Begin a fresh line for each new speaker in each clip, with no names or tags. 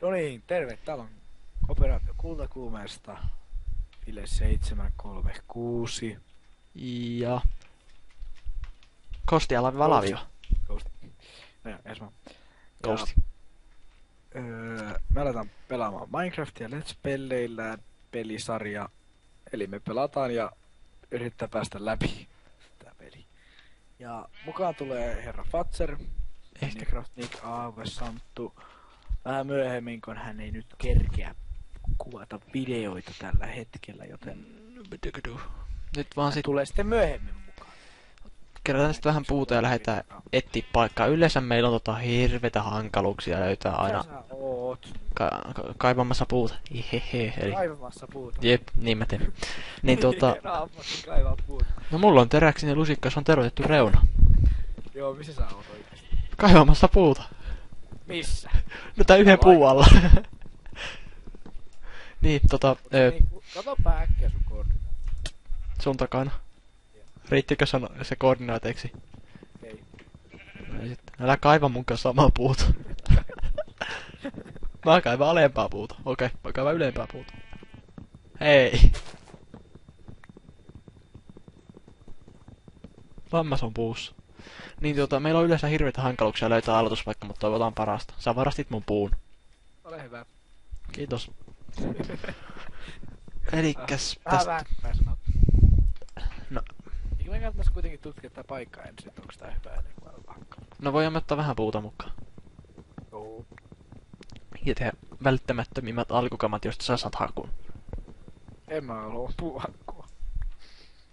No niin, terve. Täällä on Operaatio Kultakuumeesta. Ville 736.
Ja... Kosti alavi valavio.
Ghost. No, Esma.
Ghosti.
Me aletaan pelaamaan Minecraftia Let's Pelleillään pelisarja. Eli me pelataan ja yrittää päästä läpi tää peli. Ja mukaan tulee herra Fatser, Minecraft Nick, Aave, Santtu. Vähän myöhemmin, kun hän ei nyt kerkeä kuvata videoita tällä hetkellä, joten
Nyt vaan sit
tulee sitten myöhemmin mukaan.
kerätään sitten vähän puuta ja lähdetään etsiä paikkaa. Yleensä meillä on hirveitä hankaluuksia löytää aina
Sä oot
kaivamassa puuta. Hehe, eli
kaivamassa puuta.
jep, niin mä teen. Niin
Raamassa kaivaa puuta.
no mulla on teräksinen lusikka, jos on teroitettu reuna.
Joo, missä sä oot oikeesti?
Kaivamassa puuta.
Missä?
No tää yhden puun alla. Niin,
Kato äkkiä sun koordinaat.
sun takana. Riittikö se koordinaateiksi?
Ei.
Ei sitten. Älä kaiva mun kanssa samaa puuta. Mä kaivan alempaa puuta. Okei, mä kaivan ylempää puuta. Hei. Lammas on puussa. Niin meillä on yleensä hirveitä hankaluuksia löytää aloituspaikka, mutta toivotaan parasta. Sä varastit mun puun.
Ole hyvä.
Kiitos. Elikkäs tästä... No.
Eikö me kannattais kuitenkin tutkia tää paikka ensin, että onks tää hyvä ennen kuin aloitetaan hakkaa?
No voimme ottaa vähän puuta mukaan.
Joo.
Ja tehdä välttämättömimmät alkukamat, joista sä saat hakun.
En mä halua puuhakkua.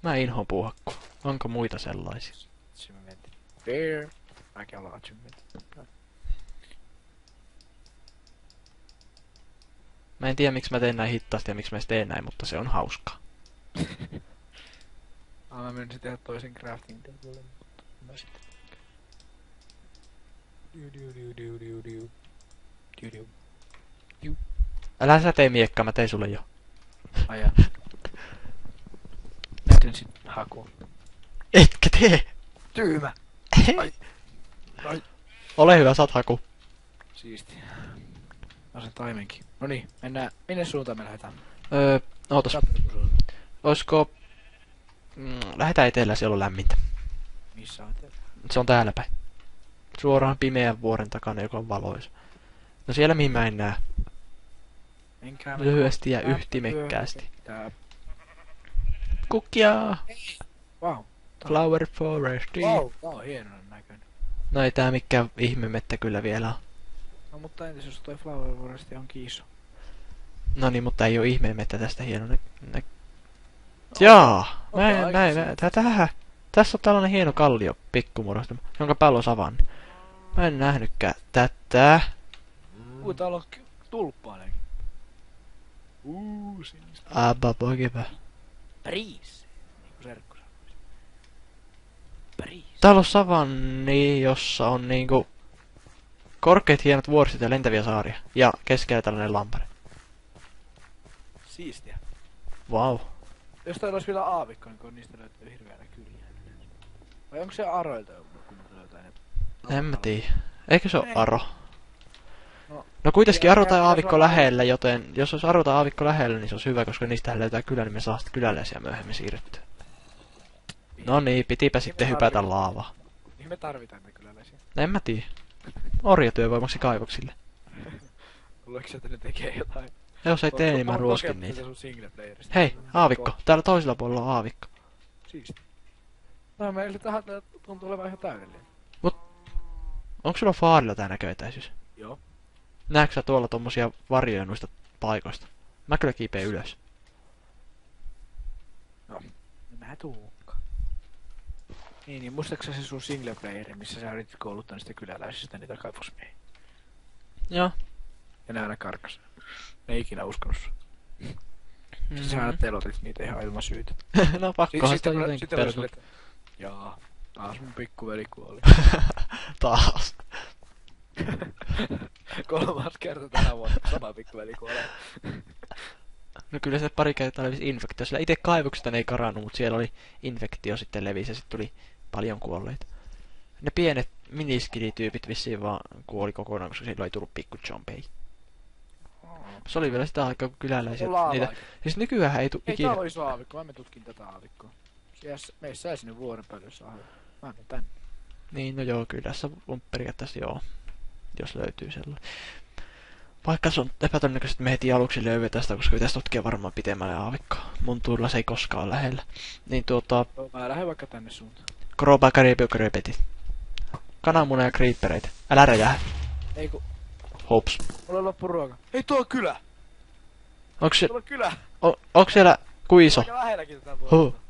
Mä inhoan puuhakkua. Onko muita sellaisia?
Achievement. Fair. Mäkin haluan achievement.
Mä en tiedä miksi mä teen näin hittaasti ja miksi mä edes teen näin, mutta se on hauskaa.
Mä menisin tehdä toisen crafting table, mutta mä sitten...
Älä sä tee miekkaa, mä tein sulle jo.
Aja. Näytän sit hakuun.
Etkä tee!
Tyymä! Ai. Ai.
Ole hyvä, saat haku.
Siisti. Mä sen taimenkin. Noniin, mennään. Minne suuntaan me lähdetään?
Ootas. Oisko... lähdetään etelään, siellä on lämmintä.
Missä on teillä?
Se on täällä päin. Suoraan pimeän vuoren takana, joka on valoisa. No siellä mihin mä en näe.
Menkää
Lyhyesti ja yhtimekkäästi. Kukkia!
Wow.
Flower Forest.
Wow, tää on hienon näköinen.
No ei tää mikään ihmemettä kyllä vielä on.
No mutta entäs jos toi Flower Forest on kiiso?
No niin, mutta ei oo ihmemettä tästä hieno Jaa! Tähän. Tässä on tällainen hieno kallio pikkumuodosta, jonka päällä on savanni. Mä en nähnytkään tätä.
Täällä on tulppaanekin. Sinistä.
Abba pokipä.
Priis. Niinku serkku sanoisi. Priis.
Täällä on savanni, jossa on niinku korkeat hienot vuoriset ja lentäviä saaria. Ja keskellä tällainen lampare.
Siistiä.
Vau. Wow.
Jos täällä olisi vielä aavikko, niin kun niistä löytyy hirveänä kyliä. Vai onko se aroilta joku, kun löytää ne?
En mä tiedä. Eikö se oo
Ei.
aro? No kuitenkin aro tai aavikko lähellä, joten jos olisi aro tai aavikko lähellä, niin se olisi hyvä, koska niistä löytää kylä, niin me saa sitten kyläläisiä myöhemmin siirrettyä. No niin, pitipä sitten hypätä laavaa.
Mihin me tarvitaan ne kyläläisiä?
En mä tiedä. Orjatyövoimaksi kaivoksille.
Luuleeko se, että ne tekee jotain?
Jos ei tee, niin mä ruoskin niitä.
Sun singleplayerista.
Hei, aavikko. Täällä toisella puolella on aavikko.
Siisti. No meillä tähän tuntuu olevan ihan täydellinen.
Onko sulla faarilla tää näköetäisyys?
Joo.
Näetkö sä tuolla tommosia varjoja noista paikoista? Mä kyllä kiipeen ylös.
No, mä tuukka. Niin muistaaksä se sun singleplayeri, missä sä yritit kouluttaa niistä kyläläisistä niitä kaivosmiehiä?
Joo.
Ja ne aina karkas. Ne ei ikinä uskonut sua. Siis sä aina telotit niitä ihan ilman syytä.
No pakkohan sitä jotenkin perustua.
Jaa, taas mun pikkuveli kuoli.
Taas.
Kolmas kerta tänä vuonna sama pikkuveli kuolee.
No kyllä se pari kertaa levisi infektio. Sillä itse kaivoksesta ne ei karannut, mutta siellä oli infektio sitten levisi ja sitten tuli paljon kuolleita. Ne pienet miniskidityypit vissiin vaan kuoli kokonaan, koska silloin ei tullut pikku zombei. Se oli vielä sitä aikaa, kun kyläläisiä niitä. Siis nykyään ei tule
Ei,
ikinä.
täällä oli iso aavikko. Mä tutkin tätä aavikkoa. Meissä ei sinne vuoren päälle, jos saa. Mä menen tänne.
Niin, no joo, kylässä on periaatteessa joo. Jos löytyy sellainen. Vaikka se on epätodennäköisesti, että me heti aluksi löydetään sitä, koska pitäisi tutkia varmaan pitemmälle aavikkoa. Mun tuulla se ei koskaan ole lähellä. Niin
Mä lähden vaikka tänne suuntaan.
Krobakaribiokrepetit. Kananmuna ja creepereitä. Älä räjähä.
Ei ku...
Hops.
Mulla on loppu ruoka. Hei, tuo on kylä!
Onks se...
Tuolla on kylä!
Onks siellä kuin iso?
Aika lähelläkin tätä vuorta. Tuolla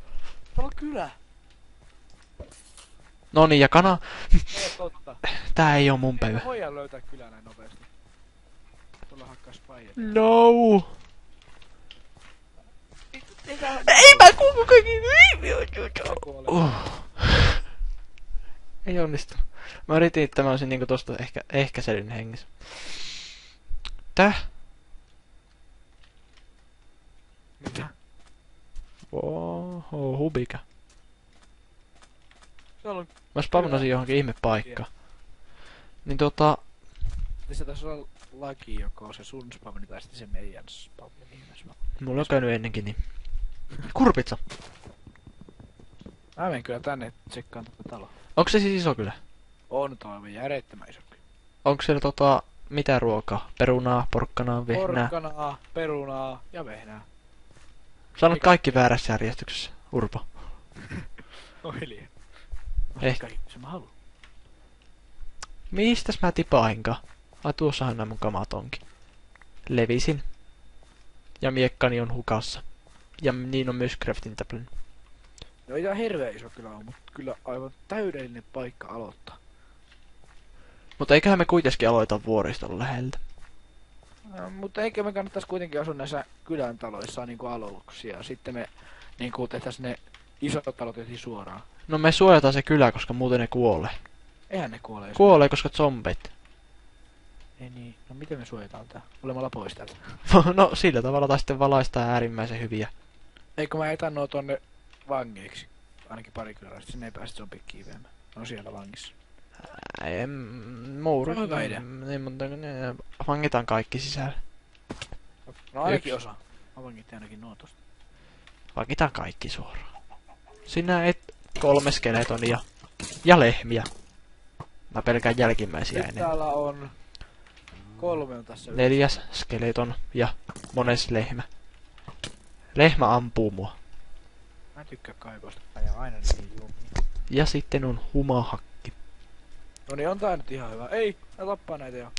on kylä!
Noniin, ja kana...
Ei oo totta.
Tää ei oo mun päivä.
Ei voida löytää kylää näin nopeasti. Tuolla hakkaa spaijet.
No! Ei mä kuulu kaikki! Ei onnistu. Mä yritin, että mä olisin niinku tosta ehkä selin hengissä. Täh?
Mitä?
Oho, hubika.
Tuolla on...
Mä spavnasin johonkin ihme paikkaan. Niin
Se taisi olla laki, joko se sun spavni tai sitten se meidän spavni.
mulla on käynyt ennenkin niin. Kurpitsa!
Mä menen kyllä tänne tsekkaan tätä taloa.
Onko se siis iso kyllä?
On toi järjettömän iso kyllä.
Onko siellä mitä ruokaa? Perunaa, porkkanaa, vehnää?
Porkkanaa, perunaa ja vehnää.
Saanut kaikki väärässä järjestyksessä, Urpo.
No hiljaa.
Ehkä.
Se mä haluan.
Mistäs mä tipainkaan? Ai tuossahan nämä mun kamat onkin. Levisin. Ja miekkani on hukassa. Ja niin on myös crafting tablen.
No ei tää hirveä iso kyllä on, mutta kyllä aivan täydellinen paikka aloittaa.
Mutta eiköhän me kuitenkin aloita vuoriston läheltä.
No, mutta eikö me kannattais kuitenkin asua näissä kylän taloissa niinku aluksi ja sitten me niinku tehtäis ne isot talot heti suoraan.
No me suojataan se kylä, koska muuten ne kuolee.
Eihän ne kuole.
Kuolee, koska zombeit.
Ei niin. No miten me suojataan tää? Olemalla pois täältä.
No sillä tavalla tai sitten valaistaan äärimmäisen hyviä.
Eikö mä etän nuo tonne vangeiksi? Ainakin pari kyläläistä, sinne ei päästä zombie kiiveämään. On siellä vangissa.
Muuri.
Se on hyvä idea.
Niin, mutta vangitaan kaikki sisällä.
No ainakin osa. Mä vangittiin ainakin nuo tosta.
Vangitaan kaikki suoraan. Sinä et 3 skeletonia. Ja lehmiä. Mä pelkään jälkimmäisiä
Nyt
ennen.
täällä on 3 on tässä.
4 skeleton ja mones lehmä. Lehmä ampuu mua.
Mä tykkään kaivosta. Mä jää aina niin jumiin.
Ja sitten on humahakki.
No niin, on tää nyt ihan hyvä. Ei, mä tappaa näitä jo.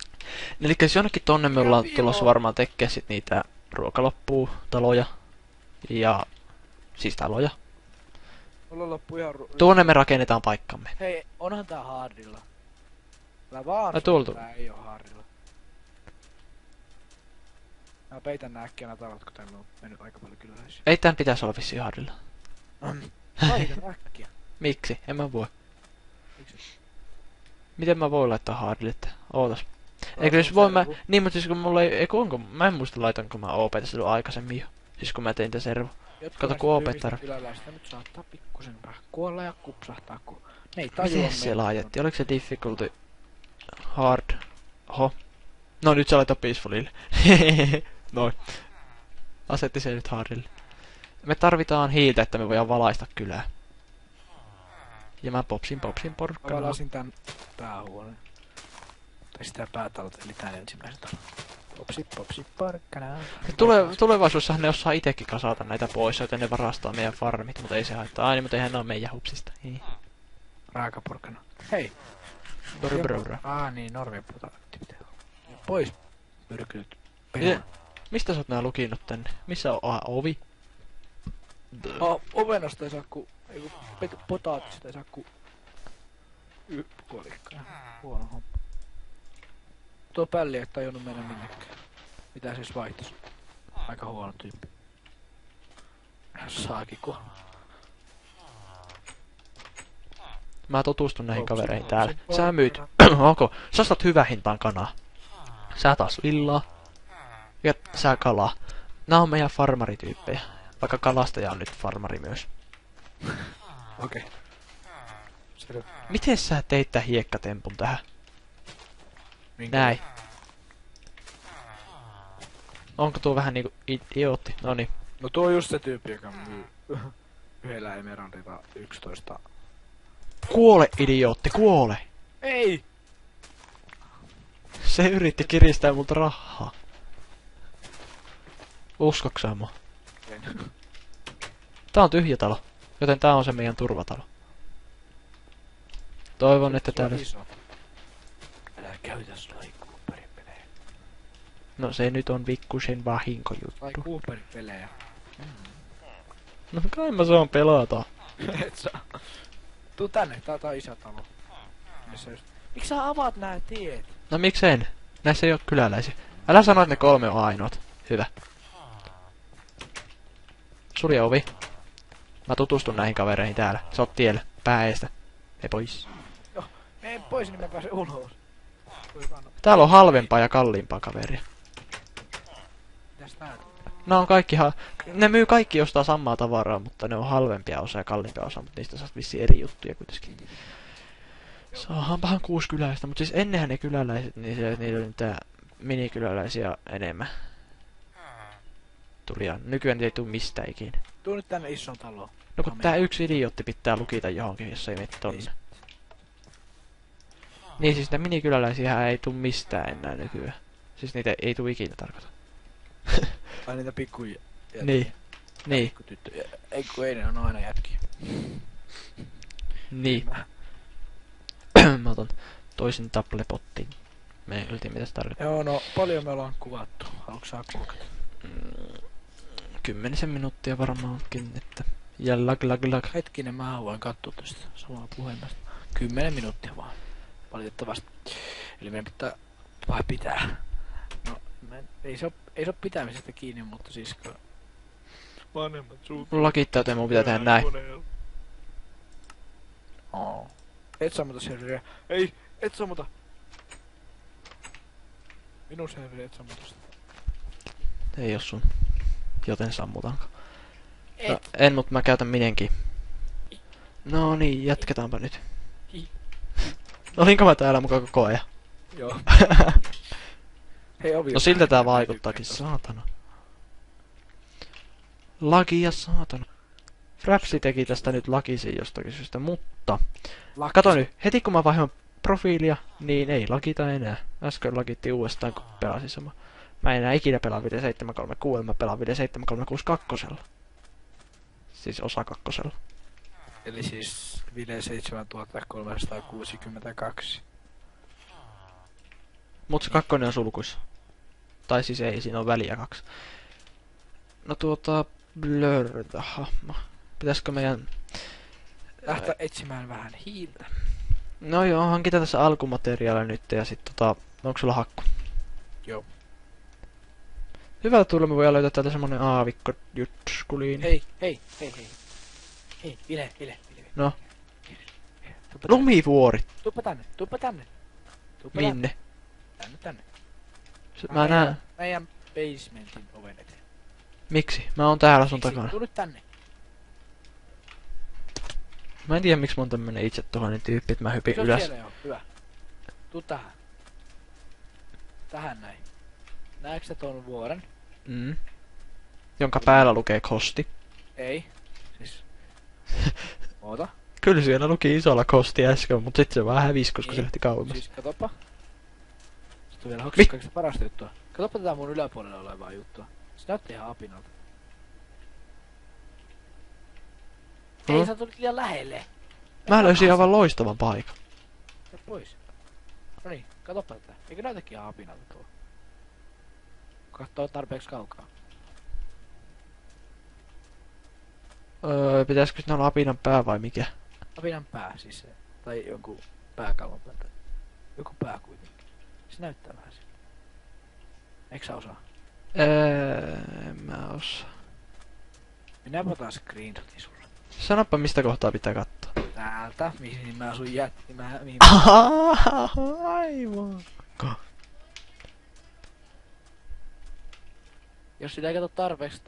Elikkä jonnekin tonne me ollaan tulossa varmaan tekee sit niitä ruokaloppuu taloja. Ja siis taloja.
Mulla loppuu ihan
Tuonne me rakennetaan paikkamme.
Hei, onhan tää hardilla. Tää vaan
Ai, tuolta.
tää ei oo hardilla. Mä peitän nää äkkiä nää talot, kun täällä on mennyt aika paljon kyläläisiä.
Ei tän pitäisi olla vissiin hardilla.
Laitan äkkiä.
Miksi? En mä voi.
Miksi?
Miten mä voin laittaa hardille? Ootas. Eikö jos voi mä... Niin, mutta siis kun mulla ei... Eiku onko... Mä en muista laitanko mä OP silloin aikaisemmin jo. Siis kun mä tein tän servo. Kato kun OP tarvii.
Kyläläistä nyt saattaa pikkusen vähän kuolla ja kupsahtaa, kun ne ei tajua
Miten se laitettiin? Oliko se difficulty... Hard... Oho. No nyt se laittaa peacefulille. Noin. Asetti se nyt hardille. Me tarvitaan hiiltä, että me voidaan valaista kylää. Ja mä popsin
Mä
porkkanaa.
valasin tän päähuoneen. Tai sitä päätalot, eli tän ensimmäisen talon. Popsi, porkkana.
Tulevaisuudessahan ne osaa itekin kasata näitä pois, joten ne varastaa meidän farmit, mutta ei se haittaa. Ai niin, mutta eihän ne oo meidän hupsista. Ei.
Raakaporkkana. Hei!
Brr.
Niin, Norjan potaatti pitää olla. Pois, pyrkynyt.
Mistä sä oot nää lukinnut tänne? Missä on ovi?
Ovenasta ei saa ku... Potaatista ei saa ku... Puolikkaa. Huono homma. Tuo pälli ei tajunnut mennä minnekään. Mitä siis vaihtais? Aika huono tyyppi. Saakiko.
Mä tutustun näihin kavereihin täällä. Sä myyt. Ok. Sä ostat hyvä hintaan kanaa. Sä taas villaa. Ja sä kalaa. Nää on meidän farmarityyppejä. Vaikka kalastaja on nyt farmari myös.
Okei. Selvä.
Miten sä teit tän hiekkatempun tähän?
Minkä?
Näin. Onko tuo vähän niinku idiootti? Noniin.
No tuo on just se tyyppi, joka myy yhdellä emeraldilla 11.
Kuole, idiootti, kuole!
Ei!
Se yritti kiristää multa rahaa. Uskoksä mua?
En.
Tää on tyhjä talo, joten tää on se meidän turvatalo. Toivon, että täällä...
Iso. Älä käytä Sly Cooperin pelejä.
No se nyt on pikkusen vahinkojuttu.
Sly Cooperin pelejä.
No kai mä saan pelata.
Et saa. Tuu tänne, tää on iso talo. Miksi sä avaat nää tiet?
No miksen? Näissä ei oo kyläläisiä. Älä sano, että ne 3 on ainoat. Hyvä. Sulje ovi. Mä tutustun näihin kavereihin täällä. Sä oot tiellä. Pää eestä. Mene pois.
Joo, mene pois, niin mä pääsen ulos.
Täällä on halvempaa ja kalliimpaa kaveria.
Mitäs tää on?
No on kaikki ne myy kaikki jostain samaa tavaraa, mutta ne on halvempia osa ja kalliimpia osa, mutta niistä saat vissiin eri juttuja kuitenkin. Saahanpahan 6 kyläläistä, mutta siis ennenhän ne kyläläiset, niin niillä oli niitä minikyläläisiä enemmän. Tulia. Nykyään ei tuu mistään ikinä.
Tuu nyt tänne isoon taloon.
No kun tää yksi idiootti pitää lukita johonkin, jos ei mene tonne. Niin siis niitä minikyläläisiä ei tuu mistään enää nykyään. Siis niitä ei tuu ikinä tarkoita.
Ai niitä pikkuja.
Niin. Niin.
Pikkutyttöjä. Ei kun ei, ne on aina jätkiä.
Niin. Mä otan toisen taplepottiin. Me yltiin mitä se tarkoittaa.
Joo, no paljon me ollaan kuvattu. Haluatko sä kuukata?
10 minuuttia varmaankin, että... Ja lag.
Hetkinen, mä haluan katsoa tästä samaa puhelimesta. 10 minuuttia vaan. Valitettavasti. Eli meidän pitää vai pitää. No, ei se oo pitämisestä kiinni, mutta siis kun... Vanhemmat suut...
Mulla lakittaa, joten mun pitää tehdä näin.
Oo. Et sammuta serveriä. Ei, et sammuta. Minun serveri et sammuta sitä.
Ei oo sun. Joten sammutanko. No, en, mut mä käytän minenkin. No niin, jatketaanpa nyt. Olinko mä täällä mukaan koko ajan?
Joo. Hei, ovi.
No siltä tää vaikuttaakin, saatana. Laki ja saatana. Frapsi teki tästä nyt lakisin jostakin syystä, mutta... Kato nyt, heti kun mä vaihdan profiilia, niin ei lakita enää. Äsken lakitti uudestaan, kun pelasin sama. Mä en enää ikinä pelaa video 736, mä pelaan video 7362. Siis osa 2.
Eli siis Vile 7362.
Mut se 2 on sulkuissa. Tai siis ei, siinä on väliä 2. No blurta hahmo. Pitäisikö meidän...
Lähteä etsimään vähän hiiltä.
No joo, hankitaan tässä alkumateriaalia nyt ja sit onko sulla hakku?
Joo.
Hyvä tulla, me voidaan löytää täältä semmonen aavikko jutskuliin.
Hei. Hei, Vile.
No. Lumivuori.
Tuuppa tänne.
Minne?
Tänne.
Mä näen.
Meidän basementin oven eteen.
Miksi? Mä oon täällä sun takana.
Tuu nyt tänne.
Mä en tiedä miksi mä oon tämmönen itsetuhoinen tyyppi, että mä hypin
Se on
ylös.
siellä jo, hyvä. Tuu tähän. Tähän näin. Näetkö sä ton vuoren?
Jonka päällä lukee kosti.
Ei. Siis... Oota.
Kyllä siellä luki isolla kosti äsken, mut sit se vaan hävisi, koska
Niin.
se lähti kauemmas.
Siis katoppa. Sitten vielä hoksis kaikista parasta juttua. Katoppa tätä mun yläpuolella olevaa juttua. Se näytti ihan apinalta. Ei, sä tulit liian lähelle.
Mä löysin aivan loistavan paikan.
Mene pois. Noniin, katoppa tätä. Eikö näytäkin ihan apinalta tuo? Kattoo tarpeeksi kaukaa.
Pitäisikö siinä olla apinan pää vai mikä?
Apinan pää siis se. Tai jonkun pääkalvon päältä. Joku pää kuitenkin. Se näyttää vähän siltä. Eikö sä osaa?
En mä osaa.
Minä otan screenshotin sulle.
Sanoppa mistä kohtaa pitää katsoa.
Täältä, mihin mä asun mihin
Aivan.
Jos sitä ei kato tarpeeksi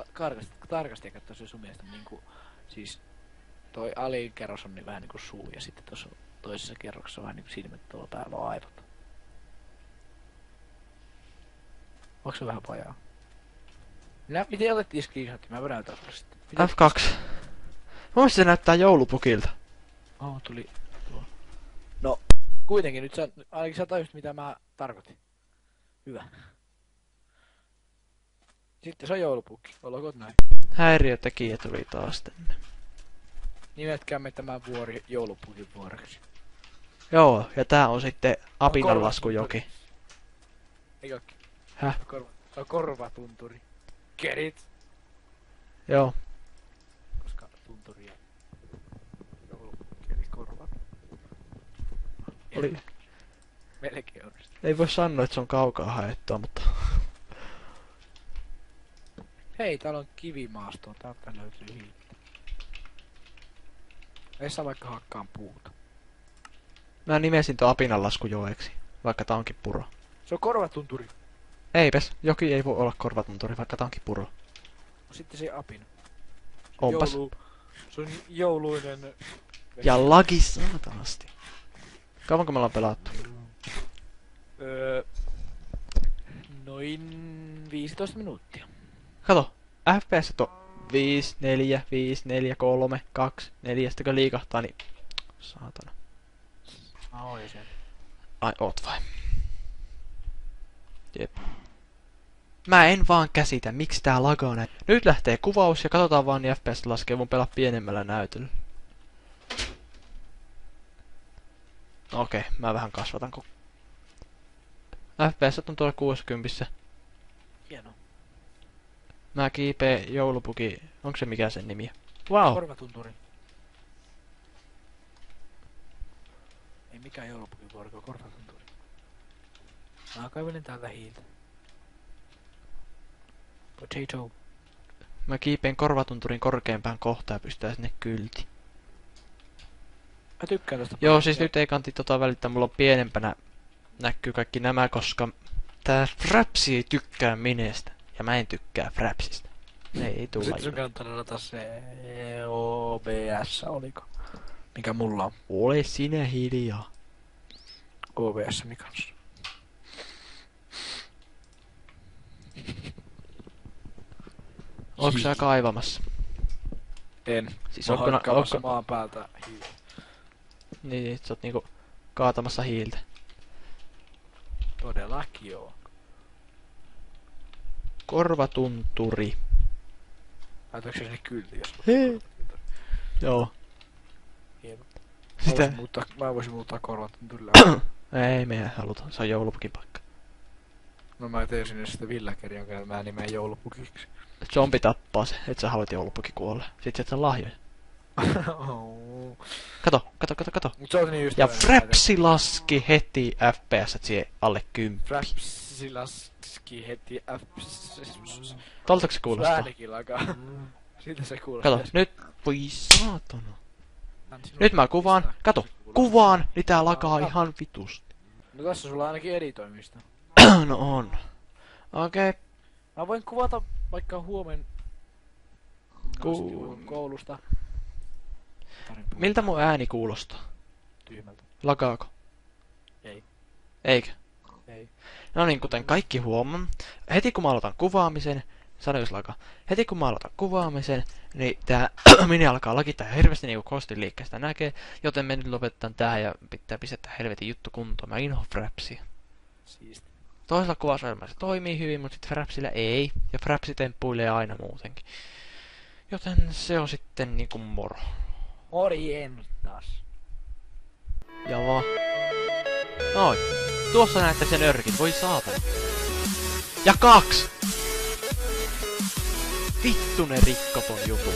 tarkasti ja katsoo se sun mielestä niinku, siis toi alikerros on niin vähän niinku suu ja sitten tuossa toisessa kerroksessa on vähän niinku silmät tuolla päällä on aivot. Onko se vähän vajaa? Miten otettiin screenshotti? Mä näytän sulle sitten.
F2. Mielestäni se näyttää joulupukilta.
Tuli tuo. No, kuitenkin nyt ainakin sä tajusit mitä mä tarkoitin. Hyvä. Sitten se on joulupukki. Olkoon näin.
Häiriötekijä tuli taas tänne.
Nimetkäämme tämä vuori joulupukin vuoreksi.
Joo, ja tää on sitten Apinanlaskujoki.
Eikö?
Häh?
Se on korvatunturi. Get it?
Joo.
Koska tunturi ja joulupukki eli korvat.
Oli.
Melkein onnistunut.
Ei voi sanoa, että se on kaukaa haettua, mutta...
Hei, täällä on kivimaastoa. Täältä löytyy hiiltä. Ei saa vaikka hakkaan puuta.
Mä nimesin tuon Apinanlaskujoeksi, vaikka tää onkin puro.
Se on korvatunturi.
Eipes, joki ei voi olla korvatunturi, vaikka tää onkin puro.
No sitten se apina.
Onpas.
Se on jouluinen...
Ja lagi saatanasti. Kauanko me ollaan pelattu?
Noin 15 minuuttia.
Kato, FPS on 5, 4, 5, 4, 3, 2, 4, sitten kun liikahtaa, niin... Saatana.
Oli se.
Ai, oot vai? Jep. Mä en vaan käsitä, miksi tää lagaa näin. Nyt lähtee kuvaus ja katsotaan vaan, niin FPS laskee mun pelaa pienemmällä näytöllä. Okei, mä vähän kasvatan FPS on tuolla 60.
Hieno.
Mä kiipeen joulupuki. Onko se mikä sen nimi? Wow.
Korvatunturi. Ei mikään joulupukin vuorko, korvatunturi. Mä kaivelen täältä hiiltä. Potato.
Mä kiipeen korvatunturin korkeimpään kohtaan ja pystää sinne kylti.
Mä tykkään tästä.
Joo, siis nyt ei kanti välittää, mulla on pienempänä näkyy kaikki nämä, koska tää Frapsi ei tykkää minestä. Ja mä en tykkää Frapsista. Ei tulla.
Sitten sun kannattaa ladata se OBS, oliko? Mikä mulla on?
Ole sinä hiljaa.
OBS mikä on?
Ootko sä kaivamassa?
En.
Siis
Mä
ootko
hakkaamassa maan päältä hiiltä.
Niin, sä oot niinku kaatamassa hiiltä.
Todellakin joo.
Korvatunturi.
Laitoinko se sinne kylti, jos...
Hei. Joo.
Hieno.
Sitä...
Mä voisin muuttaa korvatunturille.
Ei me haluta, se on joulupukin paikka.
No mä tein sinne sitten villakerin, jonka mä nimeen joulupukiksi.
Zombi tappaa se, et sä haluat joulupuki kuolle. Sit sä et saa lahjoja. Kato.
Mut se on niin just...
Ja Frapsi laski heti FPS siihen alle 10.
Frapsi laski heti
Toltako se kuulostaa?
Äänikin lakaa. Siltä se kuulostaa.
Kato, nyt... Voi saatana. Nyt mä kuvaan. Kato, kuvaan, niin tää lakaa ihan vitusti.
No tässä sulla on ainakin editoimista.
No on. Okei.
Mä voin kuvata vaikka huomen koulusta.
Miltä mun ääni kuulostaa?
Tyhmältä.
Lagaako?
Ei.
Eikö?
Ei.
No niin, kuten kaikki huomaan, heti kun mä aloitan kuvaamisen, heti kun mä aloitan kuvaamisen, niin tää mini alkaa lakittaa hirveästi niinku kostin liikkeestä näkee, joten me nyt lopetetaan tähän ja pitää pistää helvetin juttu kuntoon. Mä inhoan Frapsia.
Siisti.
Toisella kuvausohjelmalla se toimii hyvin, mutta sit Frapsillä ei, ja Frapsi temppuilee aina muutenkin. Joten se on sitten niinku moro.
Morjentas.
Ja vaan. Noin. Tuossa näette sen örkin, voi saatana. Ja 2! Vittu ne rikko ton jutun.